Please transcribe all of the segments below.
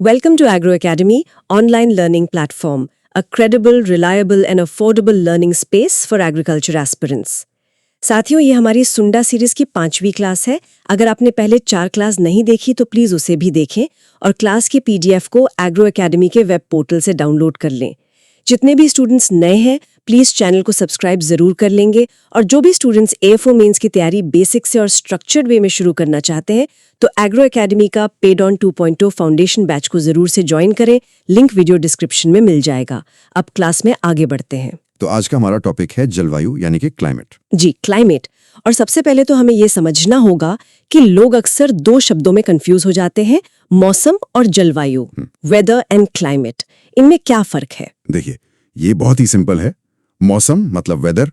Welcome to Agro Academy, online learning platform, a credible, reliable and affordable learning space for agriculture aspirants. साथियों, ये हमारी सुंडा series की 5वीं क्लास है। अगर आपने पहले 4 क्लास नहीं देखी तो प्लीज़ उसे भी देखें और क्लास की PDF को एग्रो एकेडमी के वेब पोर्टल से डाउनलोड कर लें। जितने भी स्टूडेंट्स नए हैं प्लीज़ चैनल को सब्सक्राइब ज़रूर कर लेंगे और जो भी स्टूडेंट्स AFO मेंस की तैयारी बेसिक से और स्ट्रक्चर्ड वे में शुरू करना चाहते हैं तो एग्रो एकेडमी का पेड ऑन 2.0 फाउंडेशन बैच को ज़रूर से ज्वाइन करें। लिंक वीडियो डिस्क्रिप्शन में मिल जाएगा। अब क्लास में आगे बढ़ते हैं। तो आज का हमारा टॉपिक है जलवायु यानी कि क्लाइमेट। जी, क्लाइमेट। और सबसे पहले तो हमें ये समझना होगा कि लोग अक्सर 2 शब्दों में कंफ्यूज हो जाते हैं, मौसम और जलवायु, वेदर एंड क्लाइमेट। इनमें क्या फर्क है? देखिए, ये बहुत ही सिंपल है। मौसम मतलब वेदर,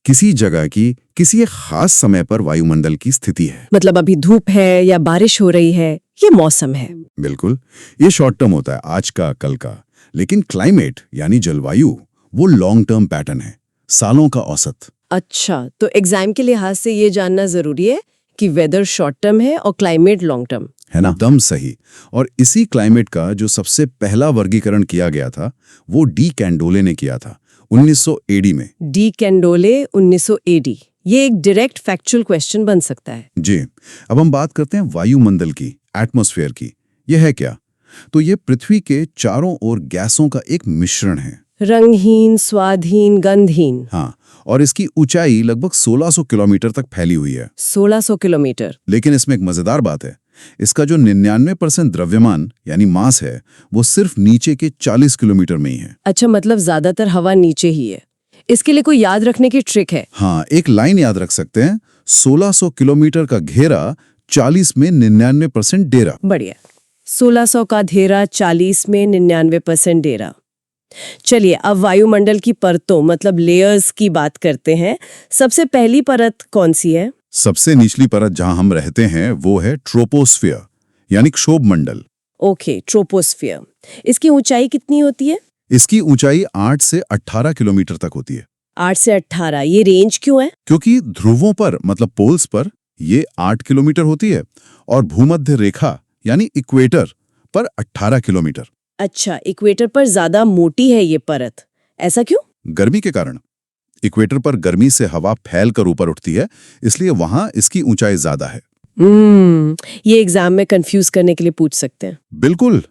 किसी जगह की किसी एक खास समय पर वायुमंडल की स्थिति है। मतलब अभी धूप है या बारिश हो रही है, ये मौसम है। बिल्कुल, ये शॉर्ट टर्म होता है, आज का कल का। लेकिन क्लाइमेट यानी जलवायु वो लॉन्ग टर्म पैटर्न है, सालों का औसत। अच्छा, तो एग्जाम के लिहाज से ये जानना जरूरी है कि वेदर शॉर्ट टर्म है और क्लाइमेट लॉन्ग टर्म है ना? एकदम सही। और इसी क्लाइमेट का जो सबसे पहला वर्गीकरण किया गया था वो डी कैंडोले ने किया था 1900 AD में। De Candolle 1900 AD। ये एक डायरेक्ट फैक्चुअल क्वेश्चन बन सकता है। जी, अब हम बात करते हैं वायुमंडल की, एटमॉस्फेयर की। यह है क्या? तो ये पृथ्वी के चारों ओर गैसों का एक मिश्रण है। रंगहीन, स्वादहीन, गंधहीन। हाँ, और इसकी ऊंचाई लगभग 1600 किलोमीटर तक फैली हुई है। 1600 किलोमीटर। लेकिन इसमें एक मजेदार बात है, इसका जो 99% द्रव्यमान यानी मास है वो सिर्फ नीचे के 40 किलोमीटर में ही है। अच्छा, मतलब ज्यादातर हवा नीचे ही है। इसके लिए कोई याद रखने की ट्रिक है? हाँ, एक लाइन याद रख सकते हैं, 1600 किलोमीटर का घेरा, 40 में 99% डेरा। बढ़िया। 1600 का घेरा, 40 में 99% डेरा। चलिए, अब वायुमंडल की परतों मतलब लेयर्स की बात करते हैं। सबसे पहली परत कौन सी है? सबसे निचली परत जहां हम रहते हैं वो है ट्रोपोस्फियर यानी क्षोभ मंडल। Okay, troposphere. इसकी ऊंचाई कितनी होती है? इसकी ऊंचाई 8 से 18 किलोमीटर तक होती है। 8 से 18। ये रेंज क्यों है? क्योंकि ध्रुवों पर मतलब पोल्स पर ये 8 किलोमीटर होती है और भूमध्य रेखा यानी इक्वेटर पर 18 किलोमीटर। अच्छा, इक्वेटर पर ज्यादा मोटी है ये परत, ऐसा क्यों? गर्मी के कारण। इक्वेटर पर गर्मी से हवा फैलकर ऊपर उठती है, इसलिए वहां इसकी ऊंचाई ज्यादा है। ये एग्जाम में कंफ्यूज करने के लिए पूछ सकते हैं। बिल्कुल।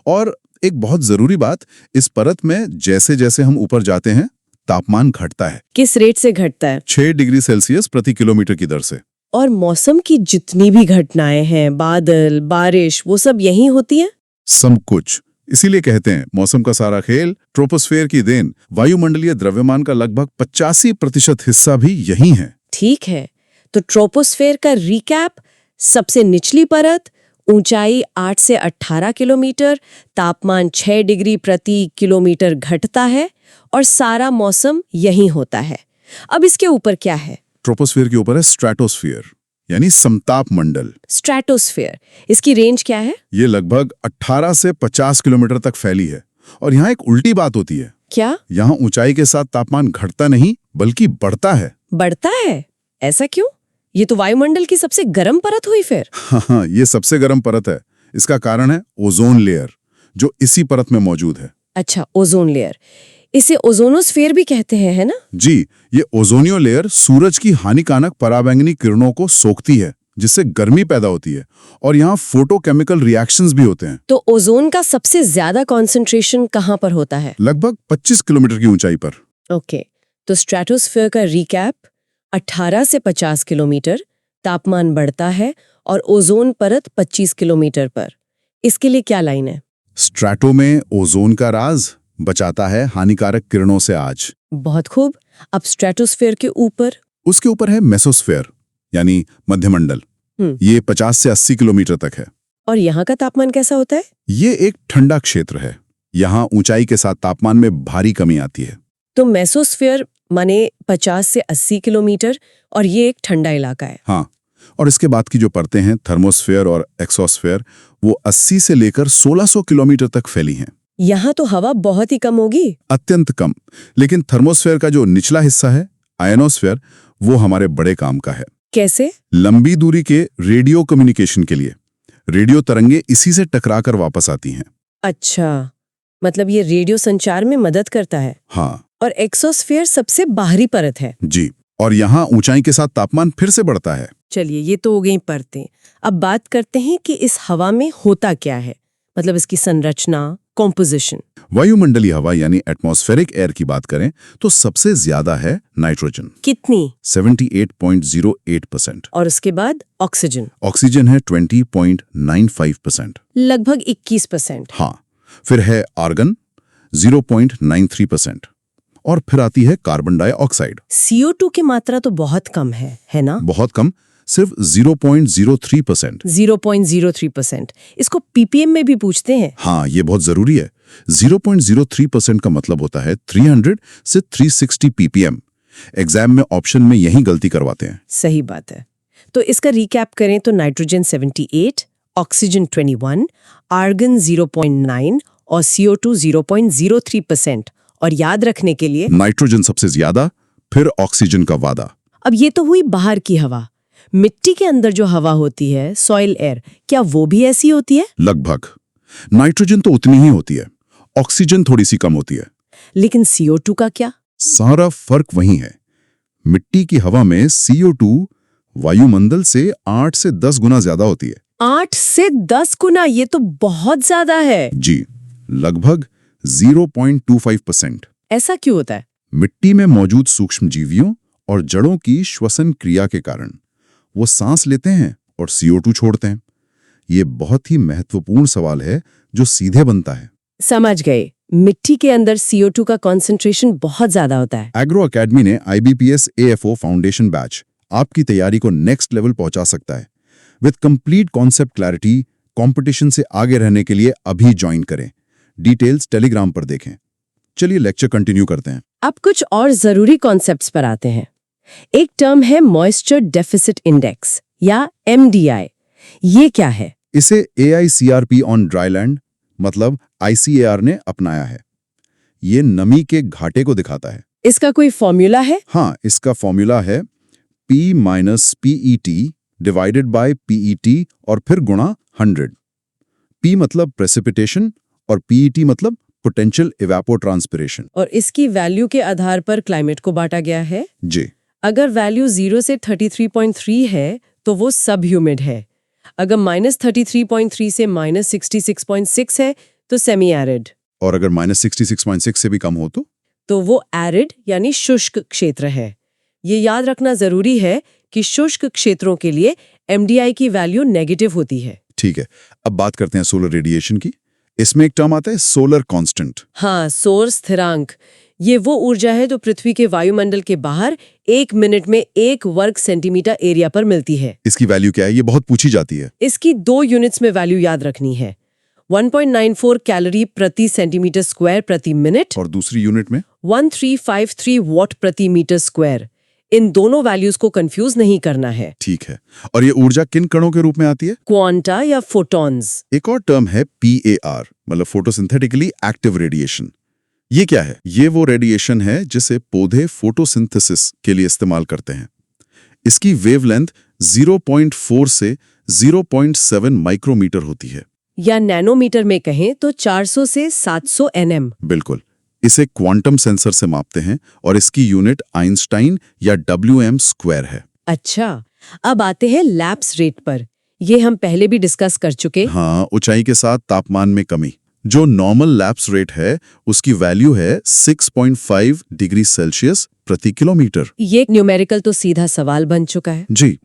और एक बहुत जरूरी बात, इस परत में जैसे जैसे हम ऊपर जाते हैं तापमान घटता है। किस रेट से घटता है? 6 डिग्री सेल्सियस प्रति किलोमीटर की दर से। और मौसम की जितनी भी घटनाएं हैं, बादल, बारिश, वो सब यहीं होती हैं? सब कुछ। इसीलिए कहते हैं मौसम का सारा खेल ट्रोपोस्फेयर की देन। वायुमंडलीय द्रव्यमान का लगभग 85% हिस्सा भी यही है। ठीक है, तो ट्रोपोस्फेयर का रिकैप। सबसे निचली परत, ऊंचाई 8 से 18 किलोमीटर, तापमान 6 डिग्री प्रति किलोमीटर घटता है और सारा मौसम यहीं होता है। अब इसके ऊपर क्या है? ट्रोपोस्फेयर के ऊपर है स्ट्रेटोस्फियर यानी समताप मंडल। स्ट्रेटोस्फेयर, इसकी रेंज क्या है? ये लगभग 18 से 50 किलोमीटर तक फैली है। और यहाँ एक उल्टी बात होती है। क्या? यहाँ ऊंचाई के साथ तापमान घटता नहीं बल्कि बढ़ता है। बढ़ता है? ऐसा क्यों? ये तो वायुमंडल की सबसे गर्म परत हुई फिर। हाँ, ये सबसे गर्म परत है। इसका कारण है ओजोन लेयर जो इसी परत में मौजूद है। अच्छा, ओजोन लेयर। इसे ओजोनोस्फेयर भी कहते हैं, है ना? जी, ये ओजोनियो लेयर सूरज की हानिकारक पराबैंगनी किरणों को सोखती है जिससे गर्मी पैदा होती है और यहाँ फोटोकेमिकल रिएक्शंस भी होते हैं। तो ओजोन का सबसे ज्यादा कॉन्सेंट्रेशन कहाँ पर होता है? लगभग 25 किलोमीटर की ऊंचाई पर। ओके, तो स्ट्रेटोस्फेयर का रिकैप, 18 से 50 किलोमीटर, तापमान बढ़ता है और ओजोन परत 25 किलोमीटर पर। इसके लिए क्या लाइन है? स्ट्रैटो में ओजोन का राज बचाता है हानिकारक किरणों से आज। बहुत खूब। अब स्ट्रेटोस्फेयर के ऊपर? उसके ऊपर है मेसोस्फेयर यानी मध्यमंडल। ये 50 से 80 किलोमीटर तक है। और यहाँ का तापमान कैसा होता है? ये एक ठंडा क्षेत्र है। यहाँ ऊंचाई के साथ तापमान में भारी कमी आती है। तो मेसोस्फेयर माने 50 से 80 किलोमीटर और ये एक ठंडा इलाका है। हाँ, और इसके बाद की जो परतें हैं थर्मोस्फेयर और एक्सोस्फेयर वो 80 से लेकर 1600 किलोमीटर तक फैली हैं। यहाँ तो हवा बहुत ही कम होगी। अत्यंत कम। लेकिन थर्मोस्फेयर का जो निचला हिस्सा है आयनोस्फेयर, वो हमारे बड़े काम का है। कैसे? लंबी दूरी के रेडियो कम्युनिकेशन के लिए। रेडियो तरंगे इसी से टकराकर वापस आती हैं। अच्छा, मतलब ये रेडियो संचार में मदद करता है। हाँ और एक्सोस्फीयर सबसे बाहरी परत है। जी, और यहाँ ऊंचाई के साथ तापमान फिर से बढ़ता है। चलिए, ये तो हो गई परतें। अब बात करते हैं कि इस हवा में होता क्या है, मतलब इसकी संरचना, कॉम्पोजिशन। वायुमंडलीय हवा यानी एटमॉस्फेरिक एयर की बात करें तो सबसे ज्यादा है नाइट्रोजन, कितनी? 78.08%। और उसके बाद ऑक्सीजन, ऑक्सीजन है 20.95%। लगभग 21%। हाँ, फिर है आर्गन 0.93%। और फिर आती है कार्बन डाइऑक्साइड। CO2 की मात्रा तो बहुत कम है ना? बहुत कम, सिर्फ 0.03%। 0.03%। इसको ppm में भी पूछते हैं। हाँ, ये बहुत जरूरी है। 0.03% का मतलब होता है 300 से 360 ppm। एग्जाम में ऑप्शन में यही गलती करवाते हैं। सही बात है। तो इसका रिकैप करें तो नाइट्रोजन 78, ऑक्सीजन 21, आर्गन 0.9 और CO2 0.03%। और याद रखने के लिए नाइट्रोजन सबसे ज्यादा, फिर ऑक्सीजन का वादा। अब ये तो हुई बाहर की हवा। मिट्टी के अंदर जो हवा होती है, सॉइल एयर, क्या वो भी ऐसी होती है? लगभग। नाइट्रोजन तो उतनी ही होती है, ऑक्सीजन थोड़ी सी कम होती है। लेकिन CO2 का क्या? सारा फर्क वही है। मिट्टी की हवा में CO2 वायुमंडल से 8 से 10 गुना ज्यादा होती है। 8 से 10 गुना, ये तो बहुत ज्यादा है। जी, लगभग 0.25%। ऐसा क्यों होता है? मिट्टी में मौजूद सूक्ष्म जीवियों और जड़ों की श्वसन क्रिया के कारण वो सांस लेते हैं और CO2 छोड़ते हैं। ये बहुत ही महत्वपूर्ण सवाल है जो सीधे बनता है। समझ गए। मिट्टी के अंदर CO2 का कॉन्सेंट्रेशन बहुत ज्यादा होता है। एग्रो अकेडमी ने IBPS AFO फाउंडेशन बैच आपकी तैयारी को नेक्स्ट लेवल पहुंचा सकता है। With complete concept clarity, competition से आगे रहने के लिए अभी ज्वाइन करें। डिटेल्स टेलीग्राम पर देखें। चलिए लेक्चर कंटिन्यू करते हैं। अब कुछ और जरूरी कॉन्सेप्ट्स पर आते हैं। एक टर्म है मॉइस्चर डेफिसिट इंडेक्स या MDI। ये क्या है? इसे AICRP ऑन ड्राईलैंड मतलब ICAR ने अपनाया है। ये नमी के घाटे को दिखाता है। इसका कोई फॉर्मूला है? हाँ, इसका फॉर्मूला है P-PET डिवाइडेड बाय PET और फिर गुणा 100। P मतलब प्रेसिपिटेशन और PET मतलब पोटेंशियल इवेपोट्रांसपिरेशन। और इसकी वैल्यू के आधार पर क्लाइमेट को बांटा गया है। जी, अगर वैल्यू 0 से 33.3 है तो वो सब ह्यूमिड है। अगर -33.3 से -66.6 है तो सेमी एरिड। और अगर -66.6 से भी कम हो तो वो एरिड यानी शुष्क क्षेत्र है। ये याद रखना जरूरी है कि शुष्क क्षेत्रों के लिए MDI की वैल्यू नेगेटिव होती है। ठीक है। अब बात करते हैं सोलर रेडिएशन की। इसमें एक टर्म आता है सोलर कांस्टेंट। हाँ, सौर स्थिरांक। ये वो ऊर्जा है जो पृथ्वी के वायुमंडल के बाहर 1 मिनट में 1 वर्ग सेंटीमीटर एरिया पर मिलती है। इसकी वैल्यू क्या है? ये बहुत पूछी जाती है। इसकी 2 यूनिट्स में वैल्यू याद रखनी है। 1.94 कैलोरी प्रति सेंटीमीटर स्क्वायर प्रति मिनट और दूसरी यूनिट में 1353 वॉट प्रति मीटर स्क्वायर। इन दोनों वैल्यूज को कंफ्यूज नहीं करना है। ठीक है। और ये ऊर्जा किन कणों के रूप में आती है? क्वांटा या फोटॉन्स। एक और टर्म है PAR मतलब फोटोसिंथेटिकली एक्टिव रेडिएशन। ये क्या है? ये वो रेडिएशन है जिसे पौधे फोटोसिंथेसिस के लिए इस्तेमाल करते हैं। इसकी वेवलेंथ 0.4 से 0.7 माइक्रोमीटर होती है, या नैनोमीटर में कहें तो 400 से 700 nm। बिल्कुल। इसे क्वांटम सेंसर से मापते हैं और इसकी यूनिट आइंस्टाइन या WM स्क्वायर है। अच्छा, अब आते हैं लैप्स रेट पर। ये हम पहले भी डिस्कस कर चुके। हाँ, ऊंचाई के साथ तापमान में कमी। जो नॉर्मल लैप्स रेट है उसकी वैल्यू है 6.5 डिग्री सेल्सियस प्रति किलोमीटर। ये न्यूमेरिकल तो सीधा सवाल बन चुका है। जी,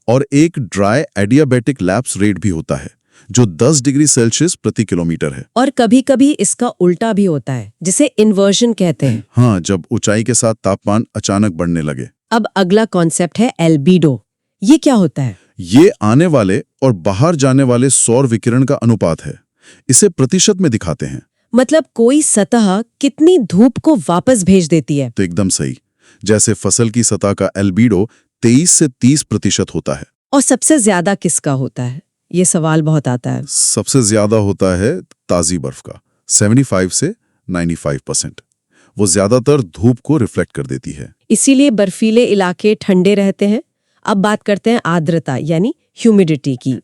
और एक ड्राई एडियाबेटिक लैप्स रेट भी होता है जो 10 डिग्री सेल्सियस प्रति किलोमीटर है। और कभी-कभी इसका उल्टा भी होता है जिसे इन्वर्जन कहते हैं। हाँ, जब ऊंचाई के साथ तापमान अचानक बढ़ने लगे। अब अगला कॉन्सेप्ट है एल्बिडो। ये क्या होता है? ये आने वाले और बाहर जाने वाले सौर विकिरण का अनुपात है। इसे प्रतिशत में दिखाते हैं। मतलब कोई सतह कितनी धूप को वापस भेज देती है। तो एकदम सही। जैसे फसल की सतह का एल्बिडो 23 से 30% होता है। और सबसे ज्यादा किसका होता है? ये सवाल बहुत आता है। सबसे ज्यादा होता है ताजी बर्फ का 75 से 95%। वो ज्यादातर धूप को रिफ्लेक्ट कर देती है। इसीलिए बर्फीले इलाके ठंडे रहते हैं। अब बात करते हैं आर्द्रता यानी ह्यूमिडिटी की।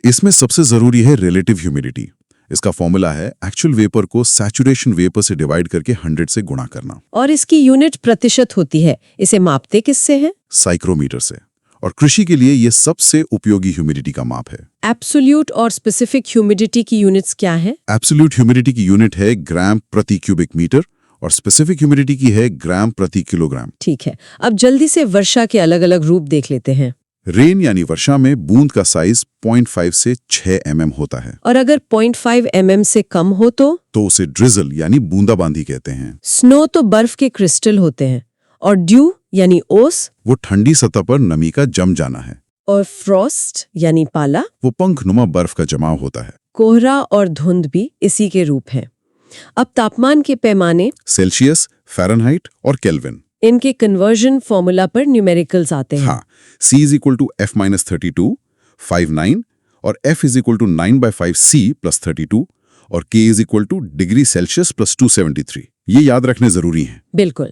इसमें सबसे जरूरी है रिलेटिव ह्यूमिडिटी। इसका फॉर्मूला है एक्चुअल वेपर को सैचुरेशन वेपर से डिवाइड करके 100 से गुणा करना। और इसकी यूनिट प्रतिशत होती है, इसे मापते किससे हैं? साइक्रोमीटर से। और कृषि के लिए ये सबसे उपयोगी ह्यूमिडिटी का माप है। एब्सोल्यूट और स्पेसिफिक ह्यूमिडिटी की यूनिट्स क्या है? एब्सोल्यूट ह्यूमिडिटी की यूनिट है ग्राम प्रति क्यूबिक मीटर और स्पेसिफिक ह्यूमिडिटी की है ग्राम प्रति किलोग्राम। ठीक है, अब जल्दी से वर्षा के अलग अलग रूप देख लेते हैं। रेन यानी वर्षा में बूंद का साइज 0.5 से 6 mm होता है। और अगर 0.5 mm से कम हो तो उसे ड्रिजल यानी बूंदाबांदी कहते हैं। स्नो तो बर्फ के क्रिस्टल होते हैं। और ड्यू यानी ओस, वो ठंडी सतह पर नमी का जम जाना है। और फ्रॉस्ट यानी पाला, वो पंखनुमा बर्फ का जमाव होता है। कोहरा और धुंध भी इसी के रूप हैं। अब तापमान के पैमाने सेल्सियस, फ़ारेनहाइट और केल्विन। इनके कन्वर्जन फॉर्मूला पर न्यूमेरिकल्स आते हैं। हाँ, C = F-32, 59 और F = 9/5C + 32 और K = डिग्री सेल्सियस + 273। ये याद रखने जरूरी हैं। बिल्कुल।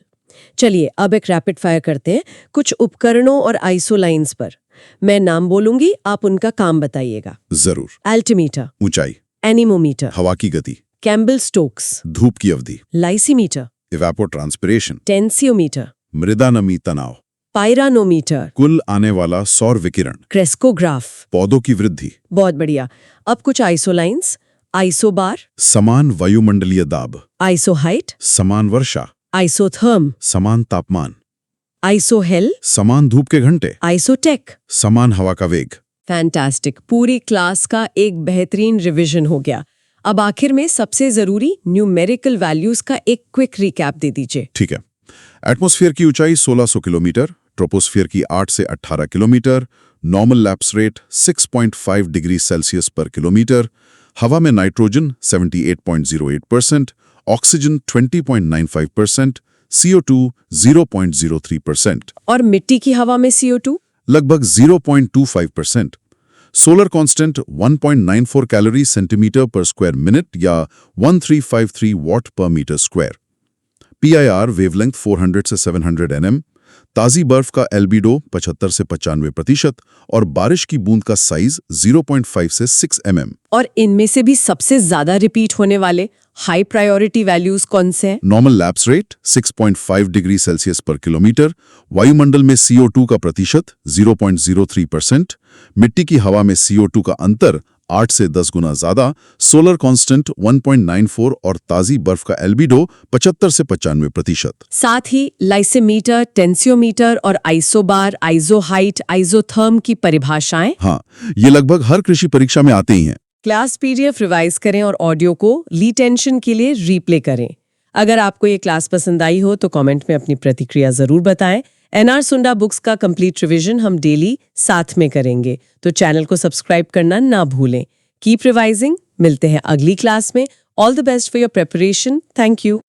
चलिए अब एक रैपिड फायर करते हैं कुछ उपकरणों और आइसोलाइंस पर। मैं नाम बोलूंगी, आप उनका काम बताइएगा। जरूर। एल्टीमीटर, ऊंचाई, एनीमोमीटर, हवा की गति, कैम्बल स्टोक्स, धूप की अवधि, लाइसीमीटर, इवेपोट्रांसपिरेशन, टेंसियोमीटर, मृदा नमी तनाव, पायरानोमीटर, कुल आने वाला सौर विकिरण, क्रेस्कोग्राफ। पौधों की वृद्धि, बहुत बढ़िया। अब कुछ आइसोलाइंस, आइसोबार, समान वायुमंडलीय दाब, आइसोहाइट, समान वर्षा, आइसोथर्म, समान तापमान, आइसोहेल, समान धूप के घंटे, आइसोटेक। समान हवा का वेग। फैंटास्टिक, पूरी क्लास का एक बेहतरीन रिवीजन हो गया। अब आखिर में सबसे जरूरी न्यूमेरिकल वैल्यूज का एक क्विक रिकैप दे दीजिए। ठीक है। एटमॉस्फेयर की ऊंचाई 1600 किलोमीटर, ट्रोपोस्फेयर की 8 से 18 kilometre, normal lapse rate 6.5 degree Celsius पर किलोमीटर, हवा में नाइट्रोजन 78.08%, ऑक्सीजन 20.95%, CO2 0.03%। और मिट्टी की हवा में CO2 लगभग 0.25%। सोलर कांस्टेंट 1.94 कैलोरी सेंटीमीटर पर स्क्वायर मिनट या 1353 वॉट पर मीटर स्क्वायर। PIR वेवलेंथ 400 से 700 nm, ताजी बर्फ का एल्बिडो 75 से 95% और बारिश की बूंद का साइज 0.5 से 6 mm। और इनमें से भी सबसे ज्यादा रिपीट होने वाले हाई प्रायोरिटी वैल्यूज कौन से हैं? Normal lapse rate 6.5 degree Celsius पर किलोमीटर, वायुमंडल में CO2 का प्रतिशत 0.03%, मिट्टी की हवा में CO2 का अंतर 8 से 10 गुना ज्यादा, सोलर कांस्टेंट 1.94 और ताजी बर्फ का एल्बिडो 75 से 95%। साथ ही लाइसीमीटर, टेंसियोमीटर और आइसोबार, आइसोहाइट, आइसोथर्म की परिभाषाएं हाँ, ये लगभग हर कृषि परीक्षा में आते ही हैं। क्लास PDF रिवाइज करें और ऑडियो को ली टेंशन के लिए रीप्ले करें। अगर आपको ये क्लास पसंद आई हो तो कमेंट में अपनी प्रतिक्रिया जरूर बताएं। NR सुंडा बुक्स का कंप्लीट रिवीजन हम डेली साथ में करेंगे, तो चैनल को सब्सक्राइब करना ना भूलें। Keep revising. मिलते हैं अगली क्लास में। All the best for your preparation. Thank you.